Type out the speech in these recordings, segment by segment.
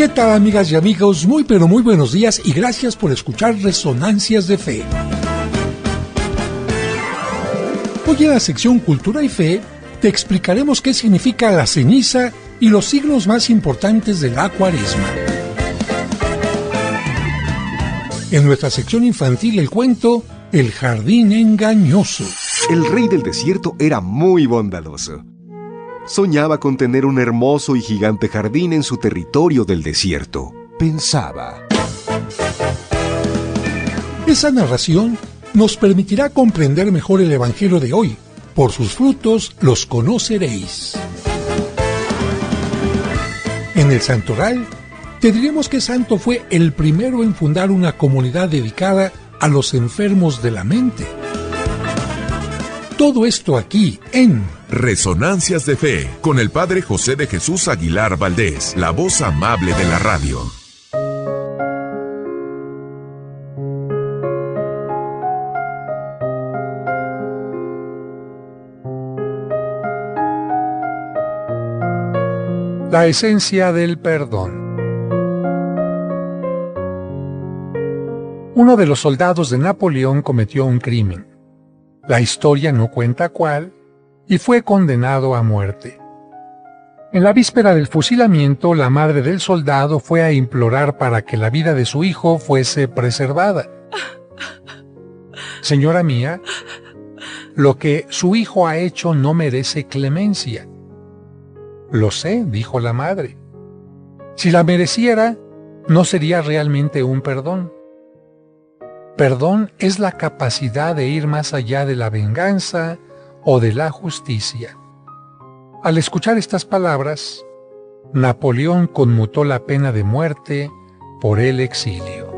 ¿Qué tal, amigas y amigos? Muy pero muy buenos días y gracias por escuchar Resonancias de Fe. Hoy en la sección Cultura y Fe te explicaremos qué significa la ceniza y los signos más importantes de la Cuaresma. En nuestra sección infantil el cuento El jardín engañoso. El rey del desierto era muy bondadoso. Soñaba con tener un hermoso y gigante jardín en su territorio del desierto. Pensaba: esa narración nos permitirá comprender mejor el Evangelio de hoy. Por sus frutos los conoceréis. En el Santoral, te diremos que Santo fue el primero en fundar una comunidad dedicada a los enfermos de la mente. Todo esto aquí en Resonancias de Fe, con el Padre José de Jesús Aguilar Valdés, la voz amable de la radio. La esencia del perdón. Uno de los soldados de Napoleón cometió un crimen. La historia no cuenta cuál, y fue condenado a muerte. En la víspera del fusilamiento, la madre del soldado fue a implorar para que la vida de su hijo fuese preservada. Señora mía, lo que su hijo ha hecho no merece clemencia. Lo sé, dijo la madre. Si la mereciera, no sería realmente un perdón. Perdón es la capacidad de ir más allá de la venganza o de la justicia. Al escuchar estas palabras, Napoleón conmutó la pena de muerte por el exilio.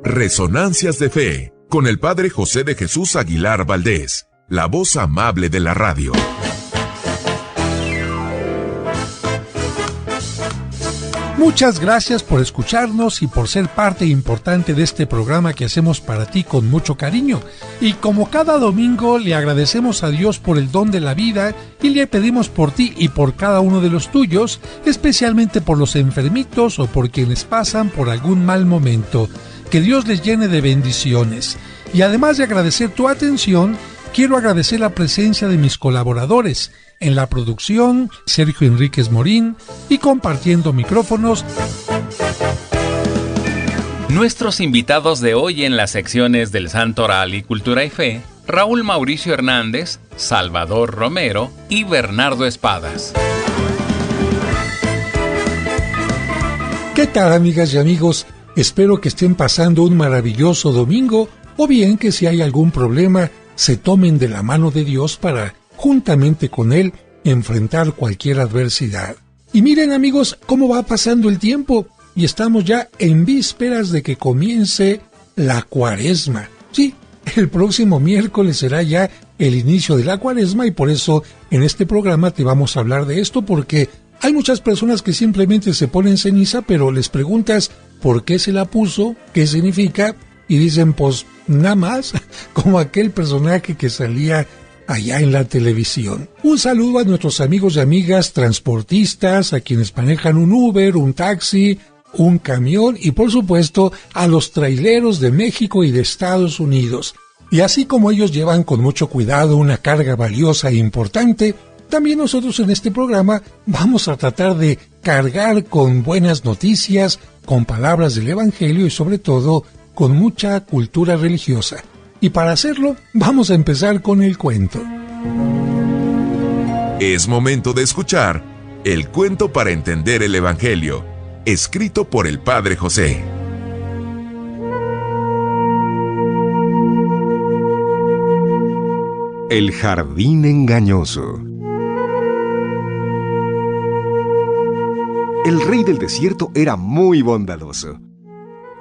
Resonancias de Fe, con el Padre José de Jesús Aguilar Valdés, la voz amable de la radio. Muchas gracias por escucharnos y por ser parte importante de este programa que hacemos para ti con mucho cariño. Y como cada domingo le agradecemos a Dios por el don de la vida y le pedimos por ti y por cada uno de los tuyos, especialmente por los enfermitos o por quienes pasan por algún mal momento. Que Dios les llene de bendiciones. Y además de agradecer tu atención, quiero agradecer la presencia de mis colaboradores. En la producción, Sergio Enríquez Morín, y compartiendo micrófonos, nuestros invitados de hoy en las secciones del Santoral y Cultura y Fe, Raúl Mauricio Hernández, Salvador Romero y Bernardo Espadas. ¿Qué tal, amigas y amigos? Espero que estén pasando un maravilloso domingo, o bien que si hay algún problema, se tomen de la mano de Dios para, juntamente con Él, enfrentar cualquier adversidad. Y miren, amigos, cómo va pasando el tiempo, y estamos ya en vísperas de que comience la Cuaresma. Sí, el próximo miércoles será ya el inicio de la Cuaresma, y por eso en este programa te vamos a hablar de esto, porque hay muchas personas que simplemente se ponen ceniza, pero les preguntas por qué se la puso, qué significa, y dicen, pues nada más, como aquel personaje que salía allá en la televisión. Un saludo a nuestros amigos y amigas transportistas, a quienes manejan un Uber, un taxi, un camión y por supuesto a los traileros de México y de Estados Unidos. Y así como ellos llevan con mucho cuidado una carga valiosa e importante, también nosotros en este programa vamos a tratar de cargar con buenas noticias, con palabras del Evangelio y sobre todo con mucha cultura religiosa. Y para hacerlo, vamos a empezar con el cuento. Es momento de escuchar el cuento para entender el Evangelio, escrito por el Padre José. El jardín engañoso. El rey del desierto era muy bondadoso.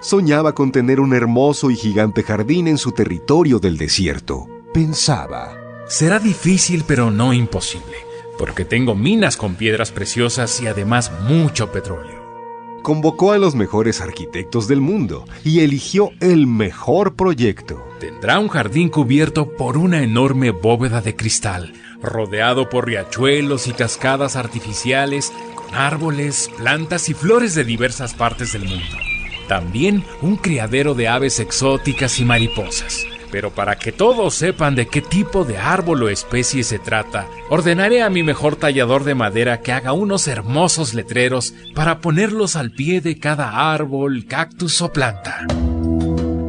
Soñaba con tener un hermoso y gigante jardín en su territorio del desierto. Pensaba: será difícil, pero no imposible, porque tengo minas con piedras preciosas y además mucho petróleo. Convocó a los mejores arquitectos del mundo y eligió el mejor proyecto. Tendrá un jardín cubierto por una enorme bóveda de cristal, rodeado por riachuelos y cascadas artificiales, con árboles, plantas y flores de diversas partes del mundo. También un criadero de aves exóticas y mariposas. Pero para que todos sepan de qué tipo de árbol o especie se trata, ordenaré a mi mejor tallador de madera que haga unos hermosos letreros para ponerlos al pie de cada árbol, cactus o planta.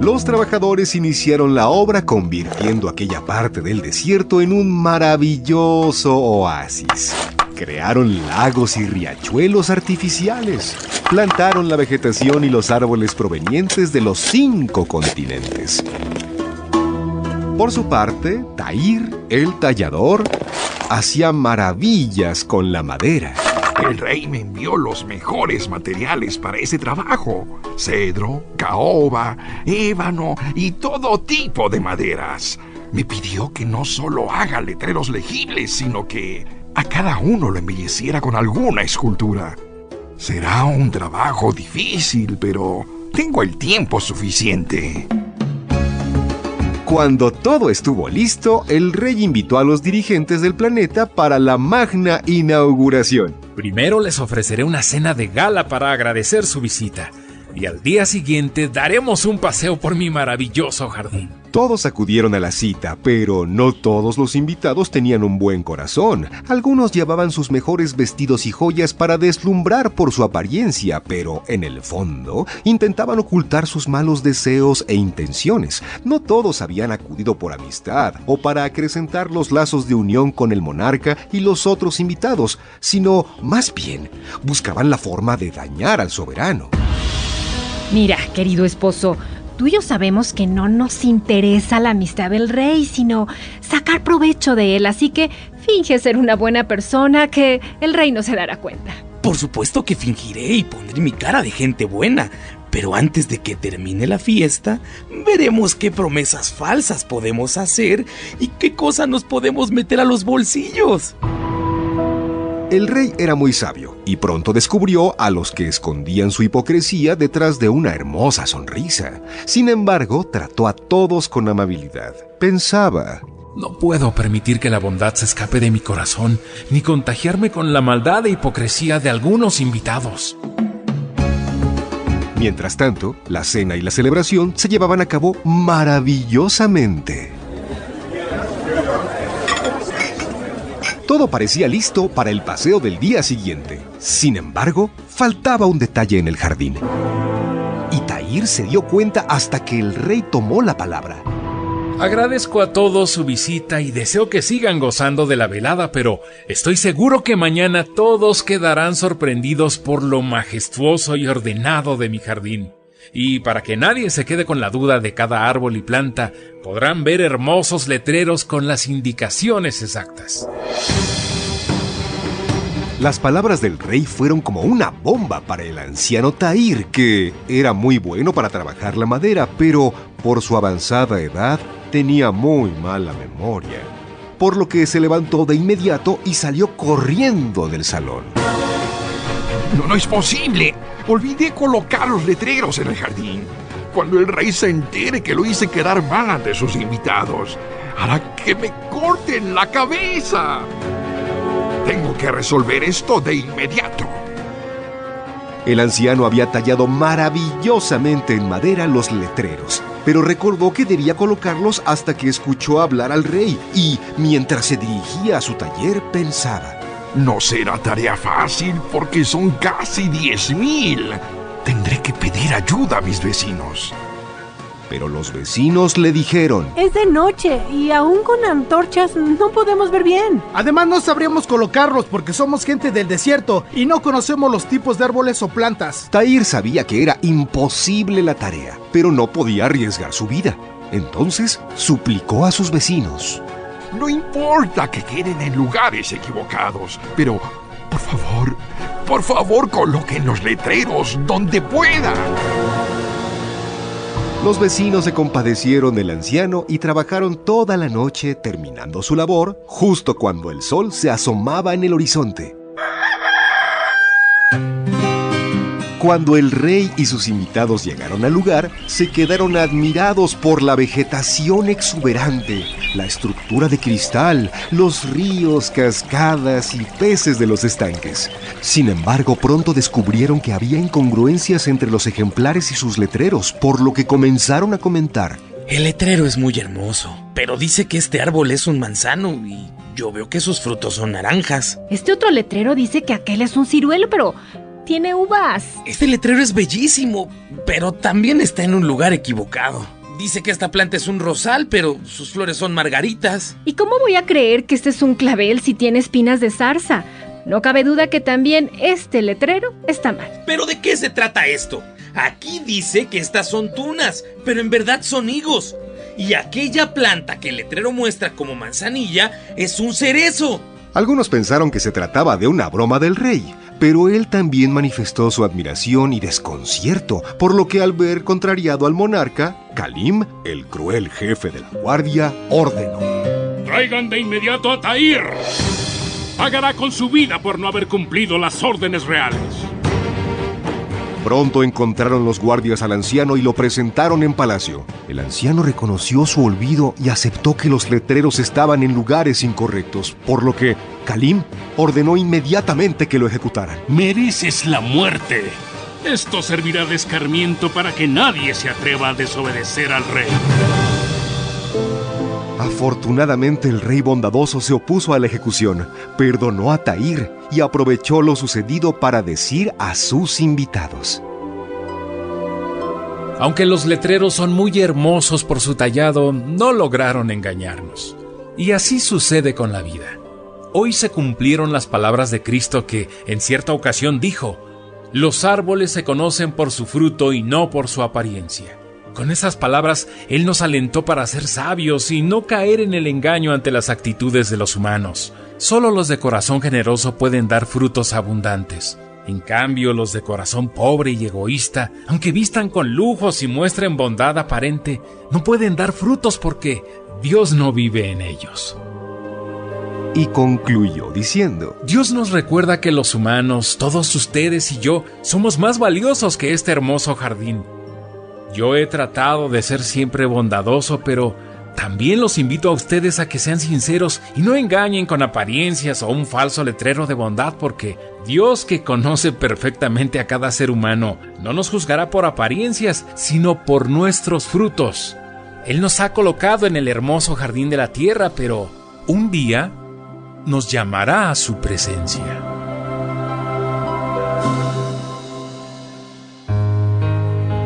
Los trabajadores iniciaron la obra convirtiendo aquella parte del desierto en un maravilloso oasis. Crearon lagos y riachuelos artificiales. Plantaron la vegetación y los árboles provenientes de los 5 continentes. Por su parte, Tahir, el tallador, hacía maravillas con la madera. El rey me envió los mejores materiales para ese trabajo: cedro, caoba, ébano y todo tipo de maderas. Me pidió que no solo haga letreros legibles, sino que a cada uno lo embelleciera con alguna escultura. Será un trabajo difícil, pero tengo el tiempo suficiente. Cuando todo estuvo listo, el rey invitó a los dirigentes del planeta para la magna inauguración. Primero les ofreceré una cena de gala para agradecer su visita. Y al día siguiente daremos un paseo por mi maravilloso jardín. Todos acudieron a la cita, pero no todos los invitados tenían un buen corazón. Algunos llevaban sus mejores vestidos y joyas para deslumbrar por su apariencia, pero en el fondo intentaban ocultar sus malos deseos e intenciones. No todos habían acudido por amistad o para acrecentar los lazos de unión con el monarca y los otros invitados, sino más bien buscaban la forma de dañar al soberano. Mira, querido esposo, tú y yo sabemos que no nos interesa la amistad del rey, sino sacar provecho de él, así que finge ser una buena persona que el rey no se dará cuenta. Por supuesto que fingiré y pondré mi cara de gente buena, pero antes de que termine la fiesta, veremos qué promesas falsas podemos hacer y qué cosa nos podemos meter a los bolsillos. El rey era muy sabio y pronto descubrió a los que escondían su hipocresía detrás de una hermosa sonrisa. Sin embargo, trató a todos con amabilidad. Pensaba: no puedo permitir que la bondad se escape de mi corazón, ni contagiarme con la maldad e hipocresía de algunos invitados. Mientras tanto, la cena y la celebración se llevaban a cabo maravillosamente. Todo parecía listo para el paseo del día siguiente. Sin embargo, faltaba un detalle en el jardín. Y Tahir se dio cuenta hasta que el rey tomó la palabra. Agradezco a todos su visita y deseo que sigan gozando de la velada, pero estoy seguro que mañana todos quedarán sorprendidos por lo majestuoso y ordenado de mi jardín. Y para que nadie se quede con la duda de cada árbol y planta, podrán ver hermosos letreros con las indicaciones exactas. Las palabras del rey fueron como una bomba para el anciano Tahir, que era muy bueno para trabajar la madera, pero por su avanzada edad tenía muy mala memoria, por lo que se levantó de inmediato y salió corriendo del salón. No es posible. Olvidé colocar los letreros en el jardín. Cuando el rey se entere que lo hice quedar mal ante sus invitados, hará que me corten la cabeza. Tengo que resolver esto de inmediato. El anciano había tallado maravillosamente en madera los letreros, pero recordó que debía colocarlos hasta que escuchó hablar al rey y, mientras se dirigía a su taller, pensaba: no será tarea fácil porque son casi 10,000. Tendré que pedir ayuda a mis vecinos. Pero los vecinos le dijeron: es de noche y aún con antorchas no podemos ver bien. Además no sabríamos colocarlos porque somos gente del desierto y no conocemos los tipos de árboles o plantas. Tahir sabía que era imposible la tarea, pero no podía arriesgar su vida. Entonces suplicó a sus vecinos: no importa que queden en lugares equivocados, pero por favor coloquen los letreros donde puedan. Los vecinos se compadecieron del anciano y trabajaron toda la noche, terminando su labor justo cuando el sol se asomaba en el horizonte. Cuando el rey y sus invitados llegaron al lugar, se quedaron admirados por la vegetación exuberante, la estructura de cristal, los ríos, cascadas y peces de los estanques. Sin embargo, pronto descubrieron que había incongruencias entre los ejemplares y sus letreros, por lo que comenzaron a comentar. El letrero es muy hermoso, pero dice que este árbol es un manzano y yo veo que sus frutos son naranjas. Este otro letrero dice que aquel es un ciruelo, pero tiene uvas. Este letrero es bellísimo, pero también está en un lugar equivocado. Dice que esta planta es un rosal, pero sus flores son margaritas. ¿Y cómo voy a creer que este es un clavel si tiene espinas de zarza? No cabe duda que también este letrero está mal. ¿Pero de qué se trata esto? Aquí dice que estas son tunas, pero en verdad son higos. Y aquella planta que el letrero muestra como manzanilla es un cerezo. Algunos pensaron que se trataba de una broma del rey, pero él también manifestó su admiración y desconcierto, por lo que al ver contrariado al monarca, Kalim, el cruel jefe de la guardia, ordenó: ¡Traigan de inmediato a Tahir! Pagará con su vida por no haber cumplido las órdenes reales. Pronto encontraron los guardias al anciano y lo presentaron en palacio. El anciano reconoció su olvido y aceptó que los letreros estaban en lugares incorrectos, por lo que Kalim ordenó inmediatamente que lo ejecutaran. ¡Mereces la muerte! Esto servirá de escarmiento para que nadie se atreva a desobedecer al rey. Afortunadamente el rey bondadoso se opuso a la ejecución, perdonó a Tahir y aprovechó lo sucedido para decir a sus invitados: Aunque los letreros son muy hermosos por su tallado, no lograron engañarnos. Y así sucede con la vida. Hoy se cumplieron las palabras de Cristo que, en cierta ocasión, dijo: los árboles se conocen por su fruto y no por su apariencia. Con esas palabras, Él nos alentó para ser sabios y no caer en el engaño ante las actitudes de los humanos. Solo los de corazón generoso pueden dar frutos abundantes. En cambio, los de corazón pobre y egoísta, aunque vistan con lujos y muestren bondad aparente, no pueden dar frutos porque Dios no vive en ellos. Y concluyó diciendo: Dios nos recuerda que los humanos, todos ustedes y yo, somos más valiosos que este hermoso jardín. Yo he tratado de ser siempre bondadoso, pero también los invito a ustedes a que sean sinceros y no engañen con apariencias o un falso letrero de bondad, porque Dios, que conoce perfectamente a cada ser humano, no nos juzgará por apariencias, sino por nuestros frutos. Él nos ha colocado en el hermoso jardín de la tierra, pero un día nos llamará a su presencia.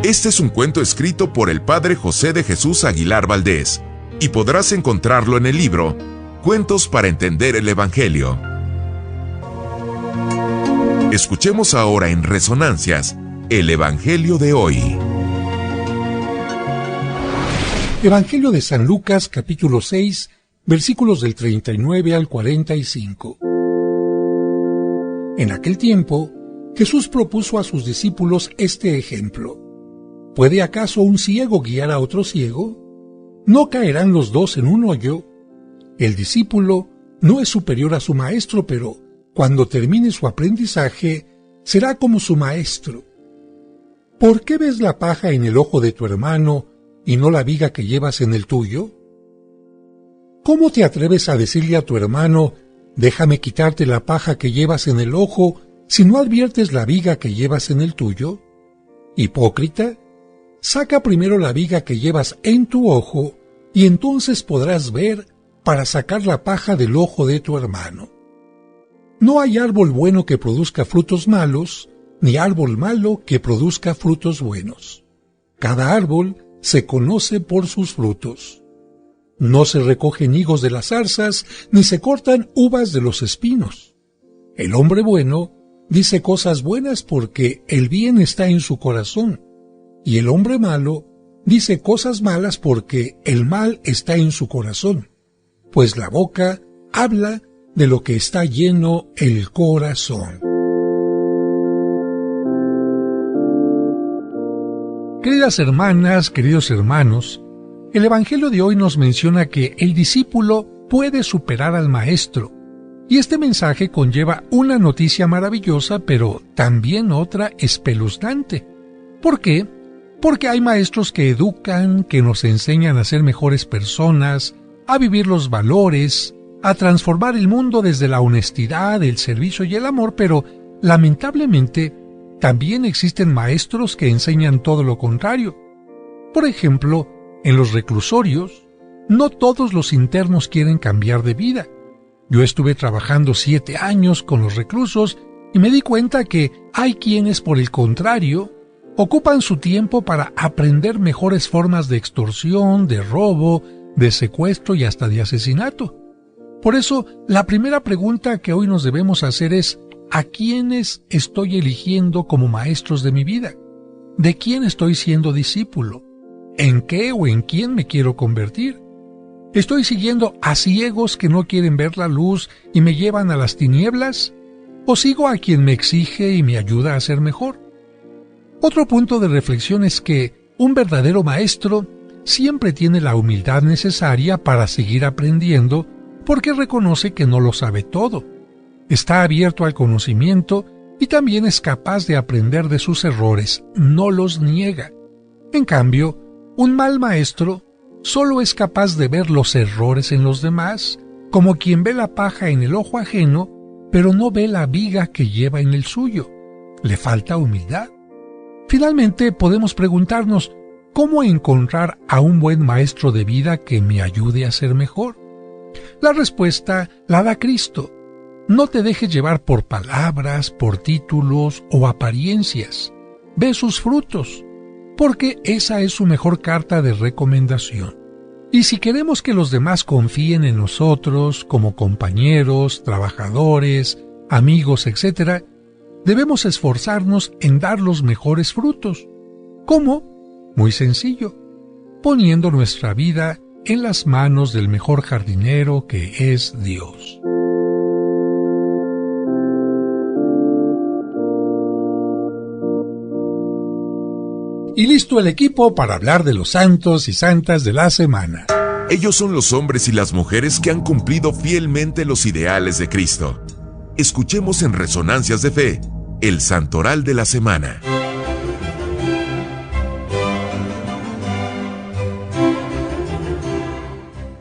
Este es un cuento escrito por el padre José de Jesús Aguilar Valdés y podrás encontrarlo en el libro Cuentos para entender el Evangelio. Escuchemos ahora en Resonancias el Evangelio de hoy. Evangelio de San Lucas, capítulo 6, versículos del 39 al 45. En aquel tiempo, Jesús propuso a sus discípulos este ejemplo: ¿puede acaso un ciego guiar a otro ciego? ¿No caerán los dos en un hoyo? El discípulo no es superior a su maestro, pero cuando termine su aprendizaje, será como su maestro. ¿Por qué ves la paja en el ojo de tu hermano y no la viga que llevas en el tuyo? ¿Cómo te atreves a decirle a tu hermano: déjame quitarte la paja que llevas en el ojo, si no adviertes la viga que llevas en el tuyo? Hipócrita, saca primero la viga que llevas en tu ojo, y entonces podrás ver para sacar la paja del ojo de tu hermano. No hay árbol bueno que produzca frutos malos, ni árbol malo que produzca frutos buenos. Cada árbol se conoce por sus frutos. No se recogen higos de las zarzas, ni se cortan uvas de los espinos. El hombre bueno dice cosas buenas porque el bien está en su corazón, y el hombre malo dice cosas malas porque el mal está en su corazón, pues la boca habla de lo que está lleno el corazón. Queridas hermanas, queridos hermanos, el Evangelio de hoy nos menciona que el discípulo puede superar al maestro, Y este mensaje conlleva una noticia maravillosa, pero también otra espeluznante. ¿Por qué? Porque hay maestros que educan, que nos enseñan a ser mejores personas, a vivir los valores, a transformar el mundo desde la honestidad, el servicio y el amor, pero lamentablemente también existen maestros que enseñan todo lo contrario. Por ejemplo, en los reclusorios, no todos los internos quieren cambiar de vida. Yo estuve trabajando 7 años con los reclusos y me di cuenta que hay quienes, por el contrario, ocupan su tiempo para aprender mejores formas de extorsión, de robo, de secuestro y hasta de asesinato. Por eso, la primera pregunta que hoy nos debemos hacer es: ¿a quiénes estoy eligiendo como maestros de mi vida? ¿De quién estoy siendo discípulo? ¿En qué o en quién me quiero convertir? ¿Estoy siguiendo a ciegos que no quieren ver la luz y me llevan a las tinieblas? ¿O sigo a quien me exige y me ayuda a ser mejor? Otro punto de reflexión es que un verdadero maestro siempre tiene la humildad necesaria para seguir aprendiendo, porque reconoce que no lo sabe todo. Está abierto al conocimiento y también es capaz de aprender de sus errores, no los niega. En cambio, un mal maestro solo es capaz de ver los errores en los demás, como quien ve la paja en el ojo ajeno, pero no ve la viga que lleva en el suyo. Le falta humildad. Finalmente, podemos preguntarnos: ¿cómo encontrar a un buen maestro de vida que me ayude a ser mejor? La respuesta la da Cristo. No te dejes llevar por palabras, por títulos o apariencias. Ve sus frutos, porque esa es su mejor carta de recomendación. Y si queremos que los demás confíen en nosotros como compañeros, trabajadores, amigos, etc., debemos esforzarnos en dar los mejores frutos. ¿Cómo? Muy sencillo, poniendo nuestra vida en las manos del mejor jardinero que es Dios. Y listo el equipo para hablar de los santos y santas de la semana. Ellos son los hombres y las mujeres que han cumplido fielmente los ideales de Cristo. Escuchemos en Resonancias de Fe, el Santoral de la Semana.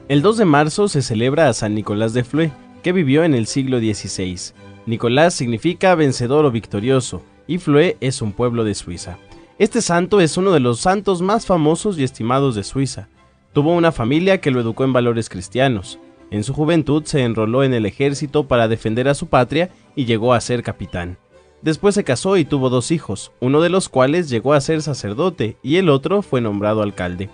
El 2 de marzo se celebra a San Nicolás de Flue, que vivió en el siglo XVI. Nicolás significa vencedor o victorioso, y Flue es un pueblo de Suiza. Este santo es uno de los santos más famosos y estimados de Suiza. Tuvo una familia que lo educó en valores cristianos. En su juventud se enroló en el ejército para defender a su patria y llegó a ser capitán. Después se casó y tuvo 2 hijos, uno de los cuales llegó a ser sacerdote y el otro fue nombrado alcalde.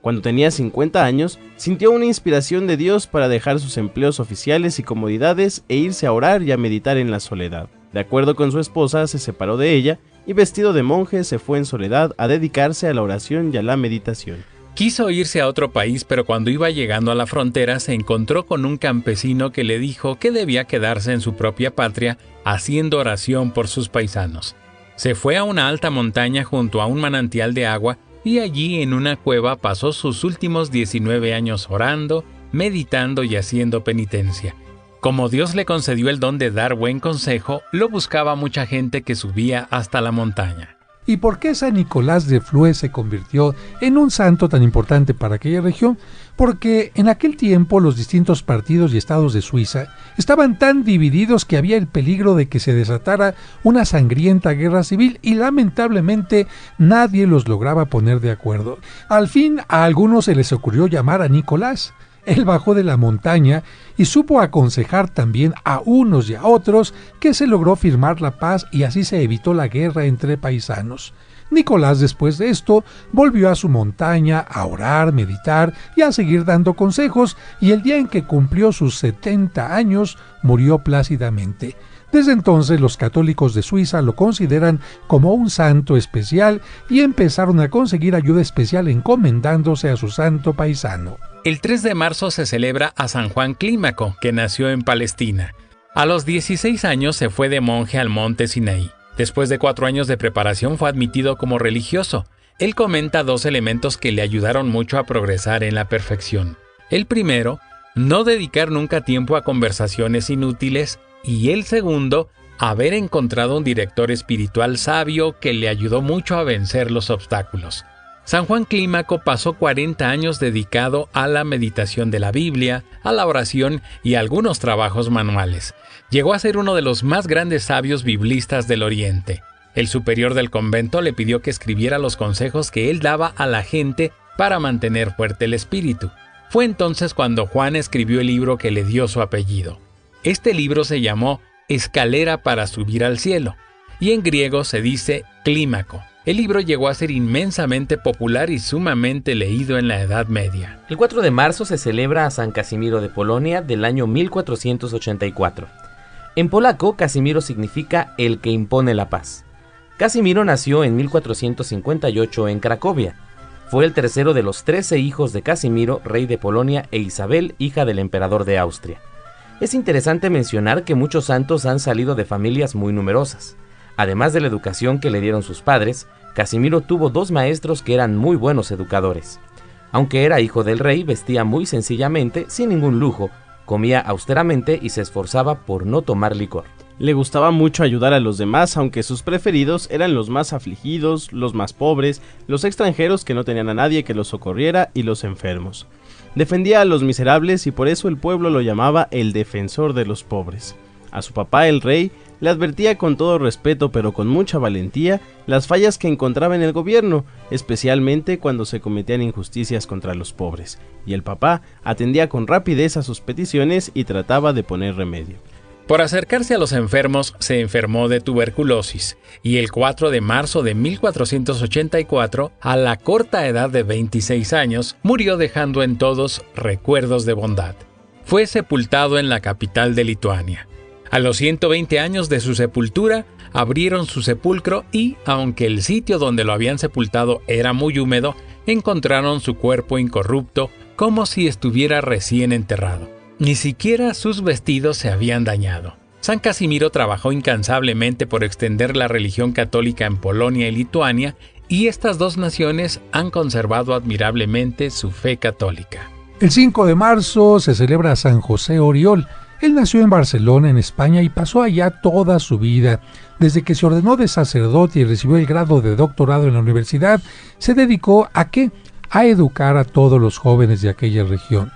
Cuando tenía 50 años, sintió una inspiración de Dios para dejar sus empleos oficiales y comodidades e irse a orar y a meditar en la soledad. De acuerdo con su esposa, se separó de ella y vestido de monje se fue en soledad a dedicarse a la oración y a la meditación. Quiso irse a otro país, pero cuando iba llegando a la frontera se encontró con un campesino que le dijo que debía quedarse en su propia patria haciendo oración por sus paisanos. Se fue a una alta montaña junto a un manantial de agua y allí en una cueva pasó sus últimos 19 años orando, meditando y haciendo penitencia. Como Dios le concedió el don de dar buen consejo, lo buscaba mucha gente que subía hasta la montaña. ¿Y por qué San Nicolás de Flue se convirtió en un santo tan importante para aquella región? Porque en aquel tiempo los distintos partidos y estados de Suiza estaban tan divididos que había el peligro de que se desatara una sangrienta guerra civil y lamentablemente nadie los lograba poner de acuerdo. Al fin a algunos se les ocurrió llamar a Nicolás. Él bajó de la montaña y supo aconsejar también a unos y a otros que se logró firmar la paz y así se evitó la guerra entre paisanos. Nicolás, después de esto, volvió a su montaña a orar, meditar y a seguir dando consejos, y el día en que cumplió sus 70 años, murió plácidamente. Desde entonces los católicos de Suiza lo consideran como un santo especial y empezaron a conseguir ayuda especial encomendándose a su santo paisano. El 3 de marzo se celebra a San Juan Clímaco, que nació en Palestina. A los 16 años se fue de monje al monte Sinaí. Después de 4 años de preparación fue admitido como religioso. Él comenta 2 elementos que le ayudaron mucho a progresar en la perfección. El primero no dedicar nunca tiempo a conversaciones inútiles, y el segundo, haber encontrado un director espiritual sabio que le ayudó mucho a vencer los obstáculos. San Juan Clímaco pasó 40 años dedicado a la meditación de la Biblia, a la oración y a algunos trabajos manuales. Llegó a ser uno de los más grandes sabios biblistas del Oriente. El superior del convento le pidió que escribiera los consejos que él daba a la gente para mantener fuerte el espíritu. Fue entonces cuando Juan escribió el libro que le dio su apellido. Este libro se llamó Escalera para subir al cielo, y en griego se dice Clímaco. El libro llegó a ser inmensamente popular y sumamente leído en la Edad Media. El 4 de marzo se celebra a San Casimiro de Polonia del año 1484. En polaco, Casimiro significa el que impone la paz. Casimiro nació en 1458 en Cracovia. Fue el tercero de los 13 hijos de Casimiro, rey de Polonia, e Isabel, hija del emperador de Austria. Es interesante mencionar que muchos santos han salido de familias muy numerosas. Además de la educación que le dieron sus padres, Casimiro tuvo 2 maestros que eran muy buenos educadores. Aunque era hijo del rey, vestía muy sencillamente, sin ningún lujo, comía austeramente y se esforzaba por no tomar licor. Le gustaba mucho ayudar a los demás, aunque sus preferidos eran los más afligidos, los más pobres, los extranjeros que no tenían a nadie que los socorriera y los enfermos. Defendía a los miserables y por eso el pueblo lo llamaba el defensor de los pobres. A su papá, el rey, le advertía con todo respeto pero con mucha valentía las fallas que encontraba en el gobierno, especialmente cuando se cometían injusticias contra los pobres, y el papá atendía con rapidez a sus peticiones y trataba de poner remedio. Por acercarse a los enfermos, se enfermó de tuberculosis, y el 4 de marzo de 1484, a la corta edad de 26 años, murió dejando en todos recuerdos de bondad. Fue sepultado en la capital de Lituania. A los 120 años de su sepultura, abrieron su sepulcro y, aunque el sitio donde lo habían sepultado era muy húmedo, encontraron su cuerpo incorrupto como si estuviera recién enterrado. Ni siquiera sus vestidos se habían dañado. San Casimiro trabajó incansablemente por extender la religión católica en Polonia y Lituania, y estas 2 naciones han conservado admirablemente su fe católica. El 5 de marzo se celebra a San José Oriol. Él nació en Barcelona, en España, y pasó allá toda su vida. Desde que se ordenó de sacerdote y recibió el grado de doctorado en la universidad, se dedicó ¿a qué? A educar a todos los jóvenes de aquella región.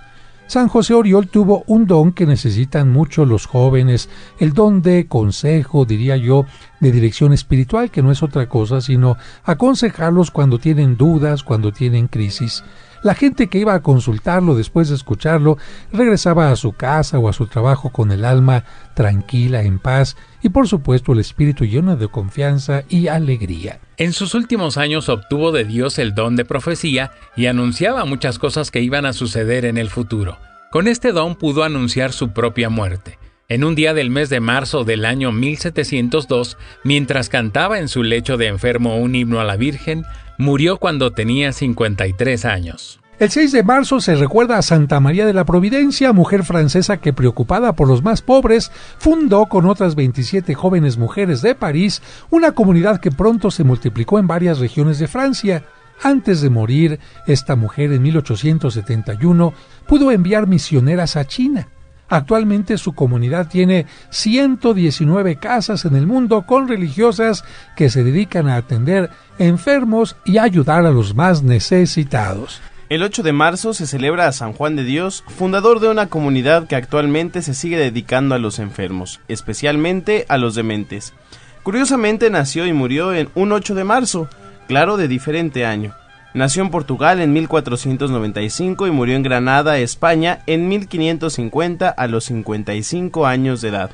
San José Oriol tuvo un don que necesitan mucho los jóvenes, el don de consejo, diría yo, de dirección espiritual, que no es otra cosa sino aconsejarlos cuando tienen dudas, cuando tienen crisis. La gente que iba a consultarlo después de escucharlo regresaba a su casa o a su trabajo con el alma tranquila, en paz, y por supuesto el espíritu lleno de confianza y alegría. En sus últimos años obtuvo de Dios el don de profecía y anunciaba muchas cosas que iban a suceder en el futuro. Con este don pudo anunciar su propia muerte. En un día del mes de marzo del año 1702, mientras cantaba en su lecho de enfermo un himno a la Virgen, murió cuando tenía 53 años. El 6 de marzo se recuerda a Santa María de la Providencia, mujer francesa que, preocupada por los más pobres, fundó con otras 27 jóvenes mujeres de París una comunidad que pronto se multiplicó en varias regiones de Francia. Antes de morir, esta mujer en 1871 pudo enviar misioneras a China. Actualmente su comunidad tiene 119 casas en el mundo con religiosas que se dedican a atender enfermos y ayudar a los más necesitados. El 8 de marzo se celebra a San Juan de Dios, fundador de una comunidad que actualmente se sigue dedicando a los enfermos, especialmente a los dementes. Curiosamente nació y murió en un 8 de marzo, claro, de diferente año. Nació en Portugal en 1495 y murió en Granada, España, en 1550 a los 55 años de edad.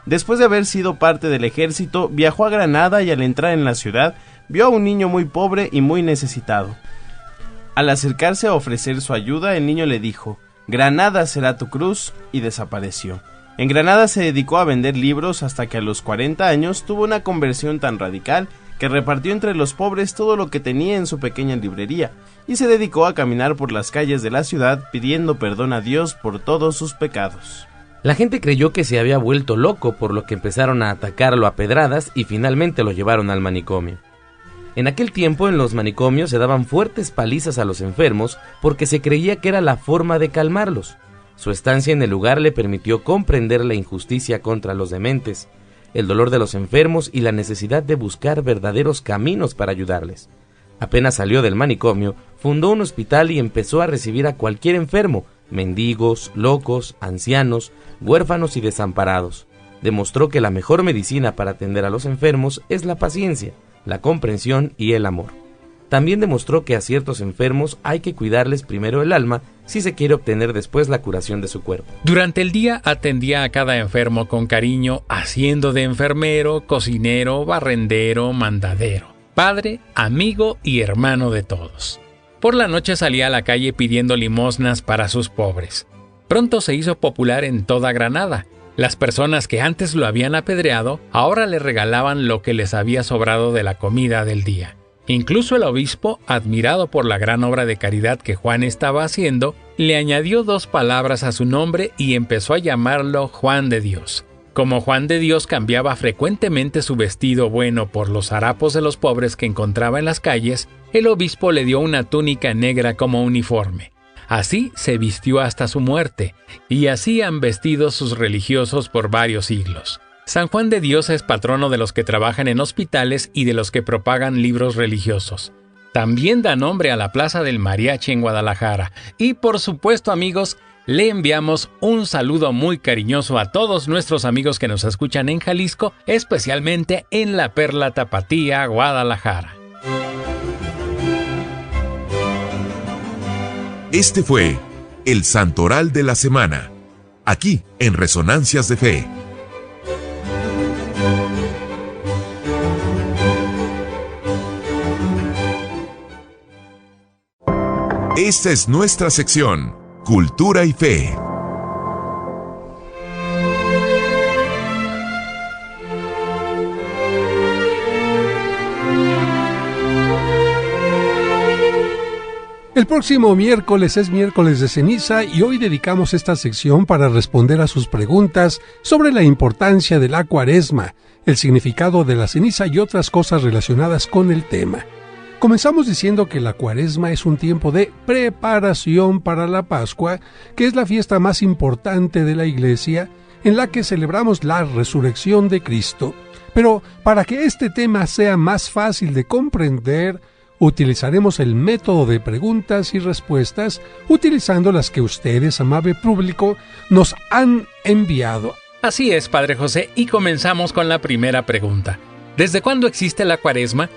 Después de haber sido parte del ejército, viajó a Granada y al entrar en la ciudad, vio a un niño muy pobre y muy necesitado. Al acercarse a ofrecer su ayuda, el niño le dijo: «Granada será tu cruz», y desapareció. En Granada se dedicó a vender libros hasta que a los 40 años tuvo una conversión tan radical que repartió entre los pobres todo lo que tenía en su pequeña librería, y se dedicó a caminar por las calles de la ciudad pidiendo perdón a Dios por todos sus pecados. La gente creyó que se había vuelto loco, por lo que empezaron a atacarlo a pedradas y finalmente lo llevaron al manicomio. En aquel tiempo en los manicomios se daban fuertes palizas a los enfermos porque se creía que era la forma de calmarlos. Su estancia en el lugar le permitió comprender la injusticia contra los dementes, el dolor de los enfermos y la necesidad de buscar verdaderos caminos para ayudarles. Apenas salió del manicomio, fundó un hospital y empezó a recibir a cualquier enfermo, mendigos, locos, ancianos, huérfanos y desamparados. Demostró que la mejor medicina para atender a los enfermos es la paciencia, la comprensión y el amor. También demostró que a ciertos enfermos hay que cuidarles primero el alma si se quiere obtener después la curación de su cuerpo. Durante el día atendía a cada enfermo con cariño, haciendo de enfermero, cocinero, barrendero, mandadero, padre, amigo y hermano de todos. Por la noche salía a la calle pidiendo limosnas para sus pobres. Pronto se hizo popular en toda Granada. Las personas que antes lo habían apedreado ahora le regalaban lo que les había sobrado de la comida del día. Incluso el obispo, admirado por la gran obra de caridad que Juan estaba haciendo, le añadió 2 palabras a su nombre y empezó a llamarlo Juan de Dios. Como Juan de Dios cambiaba frecuentemente su vestido bueno por los harapos de los pobres que encontraba en las calles, el obispo le dio una túnica negra como uniforme. Así se vistió hasta su muerte, y así han vestido sus religiosos por varios siglos. San Juan de Dios es patrono de los que trabajan en hospitales y de los que propagan libros religiosos. También da nombre a la Plaza del Mariachi en Guadalajara. Y por supuesto, amigos, le enviamos un saludo muy cariñoso a todos nuestros amigos que nos escuchan en Jalisco, especialmente en la Perla Tapatía, Guadalajara. Este fue el Santoral de la Semana, aquí en Resonancias de Fe. Esta es nuestra sección, Cultura y Fe. El próximo miércoles es miércoles de ceniza y hoy dedicamos esta sección para responder a sus preguntas sobre la importancia de la Cuaresma, el significado de la ceniza y otras cosas relacionadas con el tema. Comenzamos diciendo que la Cuaresma es un tiempo de preparación para la Pascua, que es la fiesta más importante de la Iglesia, en la que celebramos la resurrección de Cristo. Pero para que este tema sea más fácil de comprender, utilizaremos el método de preguntas y respuestas, utilizando las que ustedes, amable público, nos han enviado. Así es, Padre José, y comenzamos con la primera pregunta. ¿Desde cuándo existe la Cuaresma?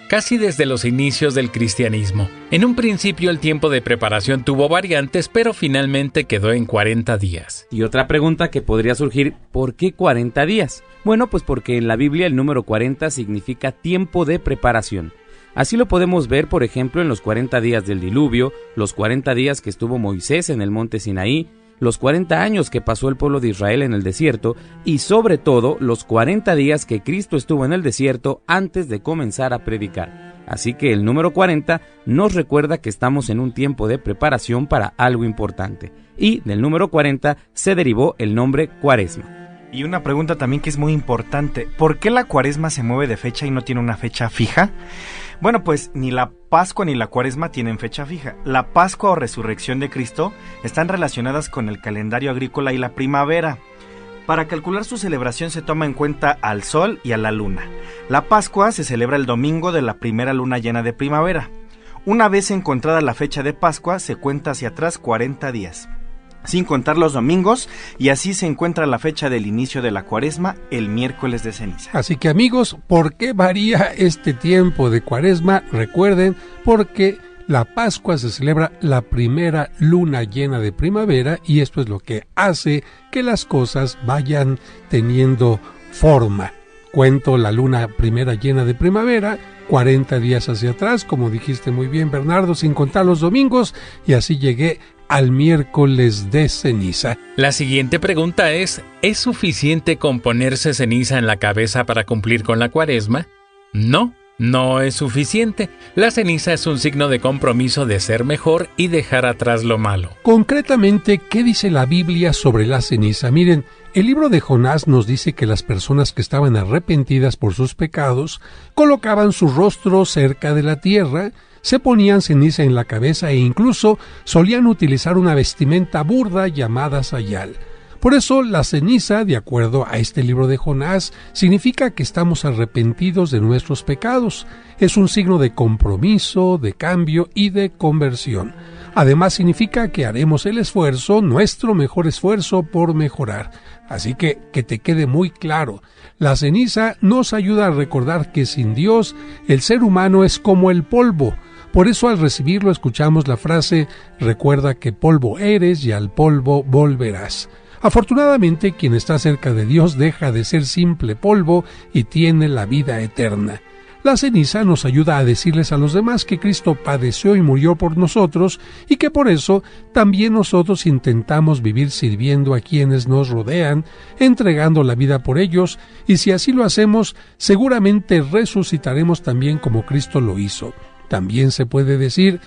Casi desde los inicios del cristianismo. En un principio el tiempo de preparación tuvo variantes, pero finalmente quedó en 40 días. Y otra pregunta que podría surgir, ¿por qué 40 días? Bueno, pues porque en la Biblia el número 40 significa tiempo de preparación. Así lo podemos ver, por ejemplo, en los 40 días del diluvio, los 40 días que estuvo Moisés en el monte Sinaí, los 40 años que pasó el pueblo de Israel en el desierto y sobre todo los 40 días que Cristo estuvo en el desierto antes de comenzar a predicar. Así que el número 40 nos recuerda que estamos en un tiempo de preparación para algo importante. Y del número 40 se derivó el nombre Cuaresma. Y una pregunta también que es muy importante, ¿por qué la Cuaresma se mueve de fecha y no tiene una fecha fija? Bueno, pues ni la Pascua ni la Cuaresma tienen fecha fija. La Pascua o Resurrección de Cristo están relacionadas con el calendario agrícola y la primavera. Para calcular su celebración se toma en cuenta al sol y a la luna. La Pascua se celebra el domingo de la primera luna llena de primavera. Una vez encontrada la fecha de Pascua, se cuenta hacia atrás 40 días. Sin contar los domingos, y así se encuentra la fecha del inicio de la Cuaresma, el miércoles de ceniza. Así que amigos, ¿por qué varía este tiempo de Cuaresma? Recuerden, porque la Pascua se celebra la primera luna llena de primavera y esto es lo que hace que las cosas vayan teniendo forma. Cuento la luna primera llena de primavera, 40 días hacia atrás, como dijiste muy bien, Bernardo, sin contar los domingos, y así llegué al miércoles de ceniza. La siguiente pregunta ¿es suficiente con ponerse ceniza en la cabeza para cumplir con la Cuaresma? No, no es suficiente. La ceniza es un signo de compromiso de ser mejor y dejar atrás lo malo. Concretamente, ¿qué dice la Biblia sobre la ceniza? Miren, el libro de Jonás nos dice que las personas que estaban arrepentidas por sus pecados colocaban su rostro cerca de la tierra, se ponían ceniza en la cabeza e incluso solían utilizar una vestimenta burda llamada sayal. Por eso la ceniza, de acuerdo a este libro de Jonás, significa que estamos arrepentidos de nuestros pecados. Es un signo de compromiso, de cambio y de conversión. Además significa que haremos el esfuerzo, nuestro mejor esfuerzo por mejorar. Así que te quede muy claro, la ceniza nos ayuda a recordar que sin Dios el ser humano es como el polvo. Por eso al recibirlo escuchamos la frase, recuerda que polvo eres y al polvo volverás. Afortunadamente, quien está cerca de Dios deja de ser simple polvo y tiene la vida eterna. La ceniza nos ayuda a decirles a los demás que Cristo padeció y murió por nosotros y que por eso también nosotros intentamos vivir sirviendo a quienes nos rodean, entregando la vida por ellos, y si así lo hacemos, seguramente resucitaremos también como Cristo lo hizo. También se puede decir,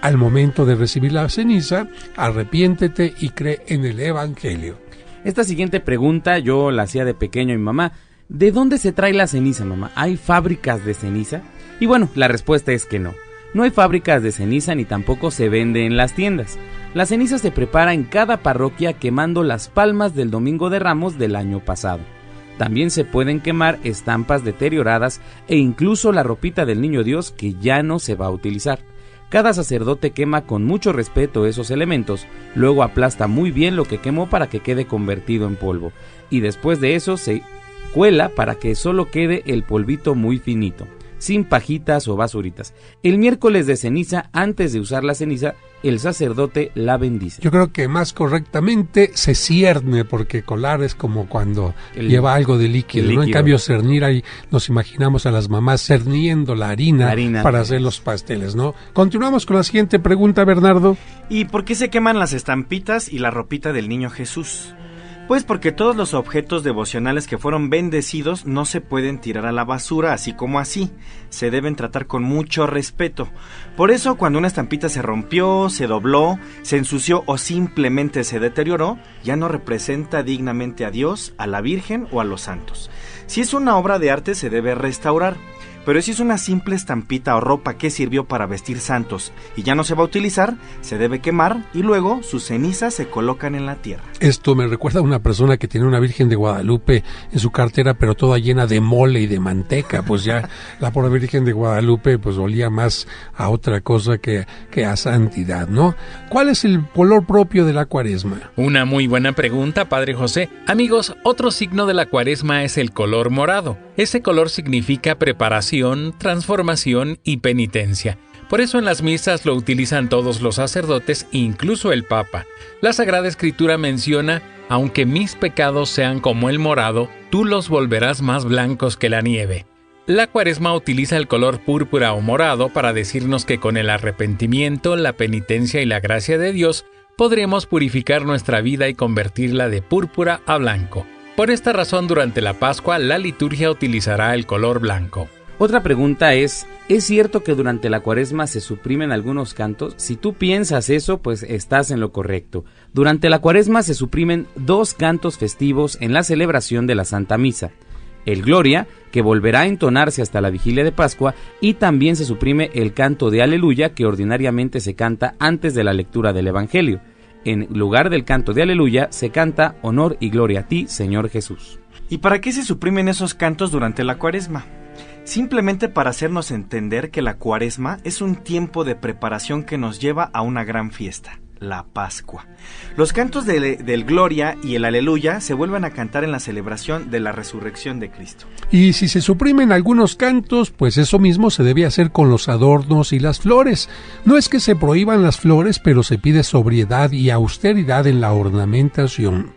al momento de recibir la ceniza, arrepiéntete y cree en el Evangelio. Esta siguiente pregunta yo la hacía de pequeño a mi mamá. ¿De dónde se trae la ceniza, mamá? ¿Hay fábricas de ceniza? Y bueno, la respuesta es que no. No hay fábricas de ceniza ni tampoco se vende en las tiendas. La ceniza se prepara en cada parroquia quemando las palmas del Domingo de Ramos del año pasado. También se pueden quemar estampas deterioradas e incluso la ropita del Niño Dios que ya no se va a utilizar. Cada sacerdote quema con mucho respeto esos elementos, luego aplasta muy bien lo que quemó para que quede convertido en polvo, y después de eso se cuela para que solo quede el polvito muy finito, sin pajitas o basuritas. El miércoles de ceniza, antes de usar la ceniza, el sacerdote la bendice. Yo creo que más correctamente se cierne, porque colar es como cuando lleva algo de líquido, ¿no? En cambio cernir, ahí nos imaginamos a las mamás cerniendo la harina para hacer los pasteles, ¿no? Continuamos con la siguiente pregunta, Bernardo. ¿Y por qué se queman las estampitas y la ropita del niño Jesús? Pues porque todos los objetos devocionales que fueron bendecidos no se pueden tirar a la basura así como así, se deben tratar con mucho respeto. Por eso cuando una estampita se rompió, se dobló, se ensució o simplemente se deterioró, ya no representa dignamente a Dios, a la Virgen o a los santos. Si es una obra de arte se debe restaurar. Pero si es una simple estampita o ropa que sirvió para vestir santos y ya no se va a utilizar, se debe quemar y luego sus cenizas se colocan en la tierra. Esto me recuerda a una persona que tiene una Virgen de Guadalupe en su cartera, pero toda llena de mole y de manteca. Pues ya la pobre Virgen de Guadalupe pues olía más a otra cosa que a santidad, ¿no? ¿Cuál es el color propio de la Cuaresma? Una muy buena pregunta, Padre José. Amigos, otro signo de la Cuaresma es el color morado. Ese color significa preparación, transformación y penitencia. Por eso en las misas lo utilizan todos los sacerdotes, incluso el Papa. La Sagrada Escritura menciona, aunque mis pecados sean como el morado, tú los volverás más blancos que la nieve. La Cuaresma utiliza el color púrpura o morado para decirnos que con el arrepentimiento, la penitencia y la gracia de Dios podremos purificar nuestra vida y convertirla de púrpura a blanco. Por esta razón, durante la Pascua, la liturgia utilizará el color blanco. Otra pregunta ¿es cierto que durante la Cuaresma se suprimen algunos cantos? Si tú piensas eso, pues estás en lo correcto. Durante la Cuaresma se suprimen 2 cantos festivos en la celebración de la Santa Misa. El Gloria, que volverá a entonarse hasta la vigilia de Pascua, y también se suprime el canto de Aleluya, que ordinariamente se canta antes de la lectura del Evangelio. En lugar del canto de Aleluya, se canta Honor y Gloria a ti, Señor Jesús. ¿Y para qué se suprimen esos cantos durante la Cuaresma? Simplemente para hacernos entender que la Cuaresma es un tiempo de preparación que nos lleva a una gran fiesta, la Pascua. Los cantos del Gloria y el Aleluya se vuelven a cantar en la celebración de la resurrección de Cristo. Y si se suprimen algunos cantos, pues eso mismo se debe hacer con los adornos y las flores. No es que se prohíban las flores, pero se pide sobriedad y austeridad en la ornamentación.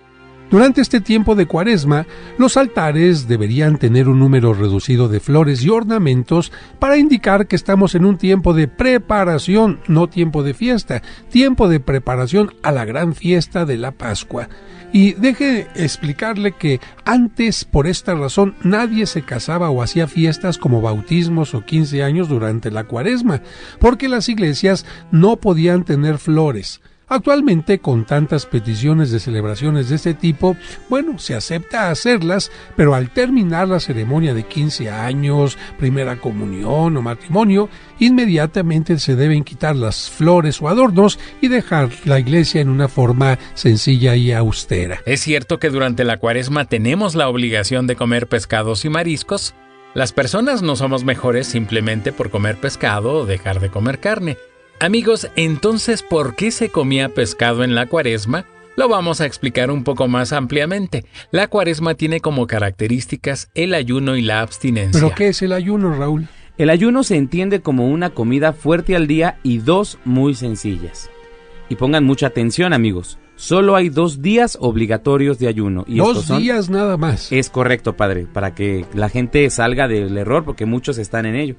Durante este tiempo de Cuaresma, los altares deberían tener un número reducido de flores y ornamentos para indicar que estamos en un tiempo de preparación, no tiempo de fiesta, tiempo de preparación a la gran fiesta de la Pascua. Y deje explicarle que antes, por esta razón, nadie se casaba o hacía fiestas como bautismos o 15 años durante la Cuaresma, porque las iglesias no podían tener flores. Actualmente, con tantas peticiones de celebraciones de este tipo, bueno, se acepta hacerlas, pero al terminar la ceremonia de 15 años, primera comunión o matrimonio, inmediatamente se deben quitar las flores o adornos y dejar la iglesia en una forma sencilla y austera. Es cierto que durante la Cuaresma tenemos la obligación de comer pescados y mariscos. Las personas no somos mejores simplemente por comer pescado o dejar de comer carne. Amigos, entonces, ¿por qué se comía pescado en la Cuaresma? Lo vamos a explicar un poco más ampliamente. La Cuaresma tiene como características el ayuno y la abstinencia. ¿Pero qué es el ayuno, Raúl? El ayuno se entiende como una comida fuerte al día y 2 muy sencillas. Y pongan mucha atención, amigos. Solo hay 2 días obligatorios de ayuno. Y 2 días nada más. Es correcto, padre, para que la gente salga del error, porque muchos están en ello.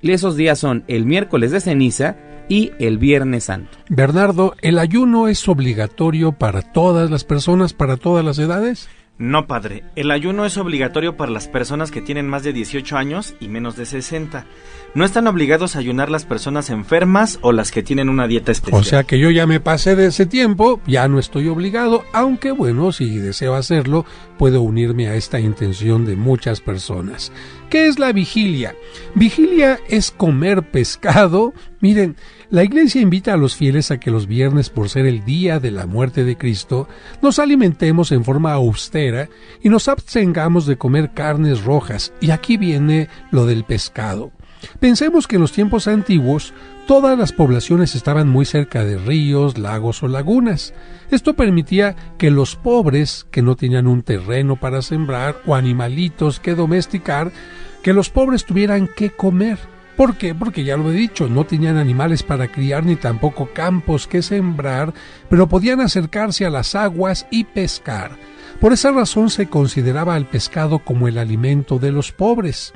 Y esos días son el miércoles de ceniza y el Viernes Santo. Bernardo, ¿el ayuno es obligatorio para todas las personas, para todas las edades? No, padre. El ayuno es obligatorio para las personas que tienen más de 18 años y menos de 60. No están obligados a ayunar las personas enfermas o las que tienen una dieta especial. O sea que yo ya me pasé de ese tiempo, ya no estoy obligado, aunque bueno, si deseo hacerlo, puedo unirme a esta intención de muchas personas. ¿Qué es la vigilia? Vigilia es comer pescado. Miren, la iglesia invita a los fieles a que los viernes, por ser el día de la muerte de Cristo, nos alimentemos en forma austera y nos abstengamos de comer carnes rojas. Y aquí viene lo del pescado. Pensemos que en los tiempos antiguos todas las poblaciones estaban muy cerca de ríos, lagos o lagunas. Esto permitía que los pobres, que no tenían un terreno para sembrar o animalitos que domesticar, que los pobres tuvieran que comer. ¿Por qué? Porque ya lo he dicho, no tenían animales para criar ni tampoco campos que sembrar, pero podían acercarse a las aguas y pescar. Por esa razón se consideraba al pescado como el alimento de los pobres.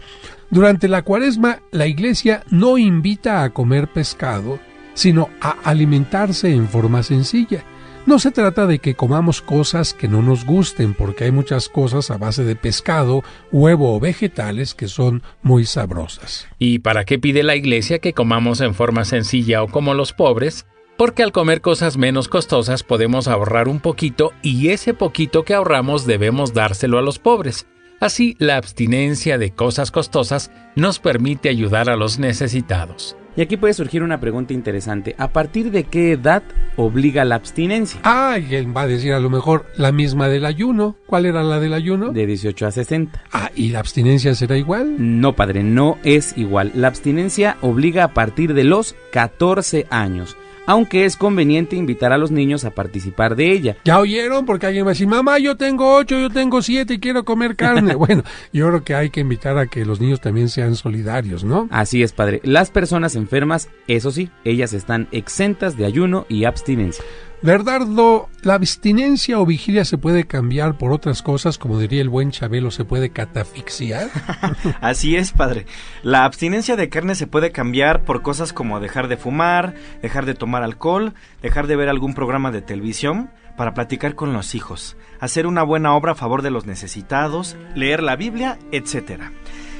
Durante la Cuaresma, la Iglesia no invita a comer pescado, sino a alimentarse en forma sencilla. No se trata de que comamos cosas que no nos gusten, porque hay muchas cosas a base de pescado, huevo o vegetales que son muy sabrosas. ¿Y para qué pide la Iglesia que comamos en forma sencilla o como los pobres? Porque al comer cosas menos costosas podemos ahorrar un poquito y ese poquito que ahorramos debemos dárselo a los pobres. Así, la abstinencia de cosas costosas nos permite ayudar a los necesitados. Y aquí puede surgir una pregunta interesante. ¿A partir de qué edad obliga la abstinencia? Alguien va a decir a lo mejor la misma del ayuno. ¿Cuál era la del ayuno? De 18 a 60. ¿Y la abstinencia será igual? No, padre, no es igual. La abstinencia obliga a partir de los 14 años. Aunque es conveniente invitar a los niños a participar de ella. ¿Ya oyeron? Porque alguien va a decir, mamá, yo tengo 8, yo tengo 7 y quiero comer carne. Bueno, yo creo que hay que invitar a que los niños también sean solidarios, ¿no? Así es, padre. Las personas enfermas, eso sí, ellas están exentas de ayuno y abstinencia. Bernardo, ¿la abstinencia o vigilia se puede cambiar por otras cosas? Como diría el buen Chabelo, ¿se puede catafixiar? Así es, padre. La abstinencia de carne se puede cambiar por cosas como dejar de fumar, dejar de tomar alcohol, dejar de ver algún programa de televisión, para platicar con los hijos, hacer una buena obra a favor de los necesitados, leer la Biblia, etcétera.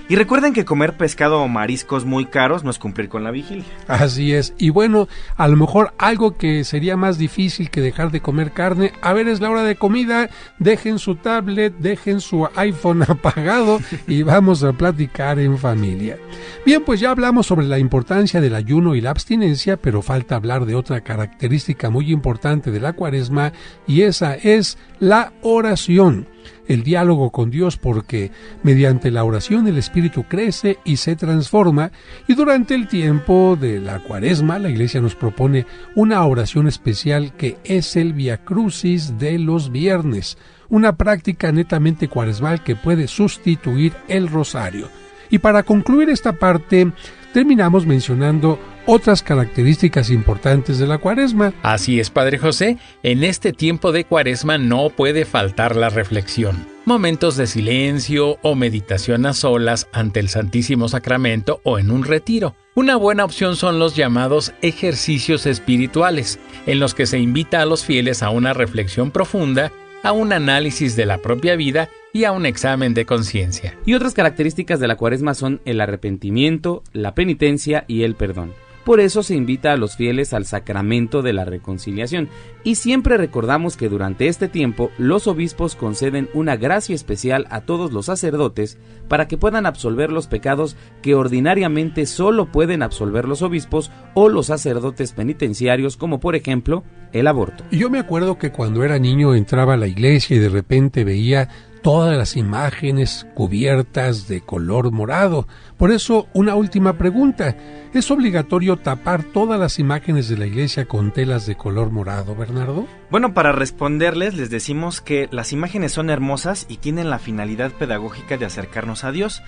Y recuerden que comer pescado o mariscos muy caros no es cumplir con la vigilia. Así es. Y bueno, a lo mejor algo que sería más difícil que dejar de comer carne. A ver, es la hora de comida. Dejen su tablet, dejen su iPhone apagado y vamos a platicar en familia. Bien, pues ya hablamos sobre la importancia del ayuno y la abstinencia, pero falta hablar de otra característica muy importante de la Cuaresma, y esa es la oración. El diálogo con Dios, porque mediante la oración el espíritu crece y se transforma, y durante el tiempo de la Cuaresma la Iglesia nos propone una oración especial que es el Via Crucis de los viernes, una práctica netamente cuaresmal que puede sustituir el rosario. Y para concluir esta parte, terminamos mencionando otras características importantes de la Cuaresma. Así es, Padre José, en este tiempo de Cuaresma no puede faltar la reflexión. Momentos de silencio o meditación a solas ante el Santísimo Sacramento o en un retiro. Una buena opción son los llamados ejercicios espirituales, en los que se invita a los fieles a una reflexión profunda, a un análisis de la propia vida y a un examen de conciencia. Y otras características de la Cuaresma son el arrepentimiento, la penitencia y el perdón. Por eso se invita a los fieles al sacramento de la reconciliación, y siempre recordamos que durante este tiempo los obispos conceden una gracia especial a todos los sacerdotes para que puedan absolver los pecados que ordinariamente solo pueden absolver los obispos o los sacerdotes penitenciarios, como por ejemplo el aborto. Yo me acuerdo que cuando era niño entraba a la iglesia y de repente veía todas las imágenes cubiertas de color morado. Por eso, una última pregunta. ¿Es obligatorio tapar todas las imágenes de la iglesia con telas de color morado, Bernardo? Bueno, para responderles, les decimos que las imágenes son hermosas y tienen la finalidad pedagógica de acercarnos a Dios.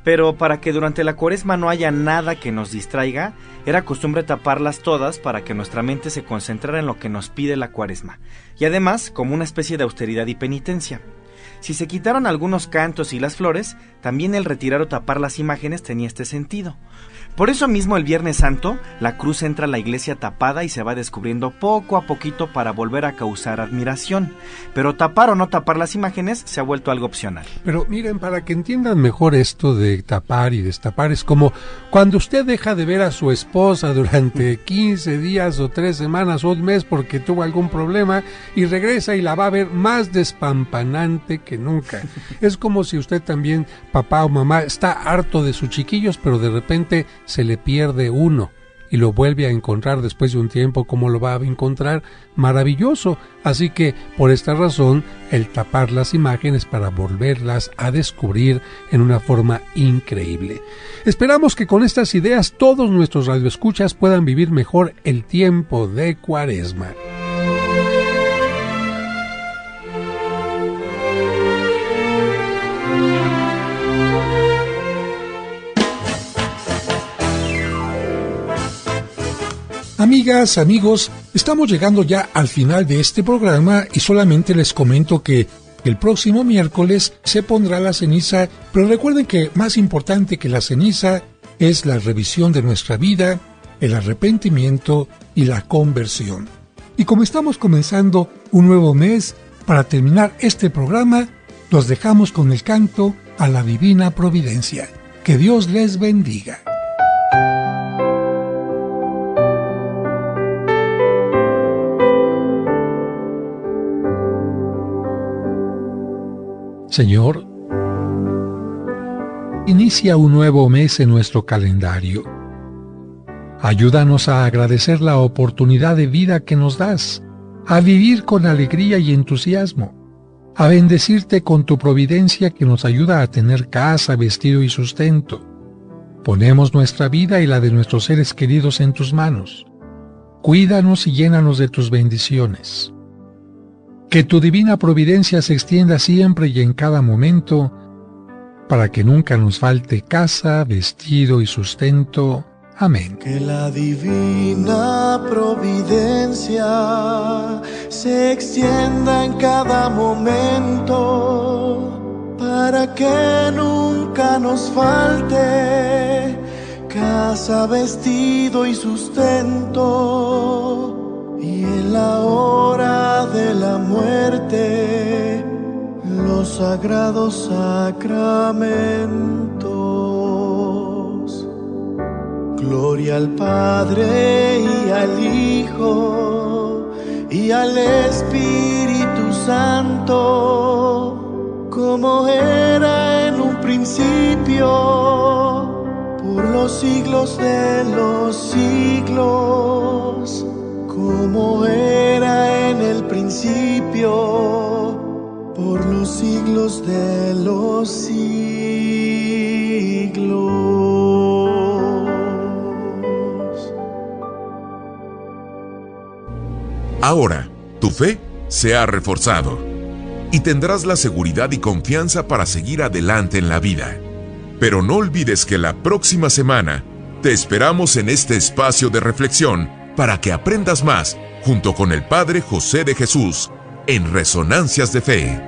Pero para que durante la Cuaresma no haya nada que nos distraiga, era costumbre taparlas todas para que nuestra mente se concentrara en lo que nos pide la Cuaresma. Y además, como una especie de austeridad y penitencia. Si se quitaron algunos cantos y las flores, también el retirar o tapar las imágenes tenía este sentido. Por eso mismo el Viernes Santo, la cruz entra a la iglesia tapada y se va descubriendo poco a poquito para volver a causar admiración. Pero tapar o no tapar las imágenes se ha vuelto algo opcional. Pero miren, para que entiendan mejor esto de tapar y destapar, es como cuando usted deja de ver a su esposa durante 15 días o 3 semanas o un mes porque tuvo algún problema y regresa y la va a ver más despampanante que nunca. Es como si usted también, papá o mamá, está harto de sus chiquillos, pero de repente se le pierde uno y lo vuelve a encontrar después de un tiempo. ¿Cómo lo va a encontrar? Maravilloso. Así que por esta razón el tapar las imágenes para volverlas a descubrir en una forma increíble. Esperamos que con estas ideas todos nuestros radioescuchas puedan vivir mejor el tiempo de Cuaresma. Amigas, amigos, estamos llegando ya al final de este programa y solamente les comento que el próximo miércoles se pondrá la ceniza, pero recuerden que más importante que la ceniza es la revisión de nuestra vida, el arrepentimiento y la conversión. Y como estamos comenzando un nuevo mes, para terminar este programa, los dejamos con el canto a la Divina Providencia. Que Dios les bendiga. Señor, inicia un nuevo mes en nuestro calendario. Ayúdanos a agradecer la oportunidad de vida que nos das, a vivir con alegría y entusiasmo, a bendecirte con tu providencia que nos ayuda a tener casa, vestido y sustento. Ponemos nuestra vida y la de nuestros seres queridos en tus manos. Cuídanos y llénanos de tus bendiciones. Que tu divina providencia se extienda siempre y en cada momento, para que nunca nos falte casa, vestido y sustento. Amén. Que la divina providencia se extienda en cada momento, para que nunca nos falte casa, vestido y sustento. Y en la hora de la muerte, los sagrados sacramentos. Gloria al Padre y al Hijo y al Espíritu Santo, como era en un principio, por los siglos de los siglos. Como era en el principio, por los siglos de los siglos. Ahora, tu fe se ha reforzado y tendrás la seguridad y confianza para seguir adelante en la vida. Pero no olvides que la próxima semana te esperamos en este espacio de reflexión para que aprendas más junto con el Padre José de Jesús en Resonancias de Fe.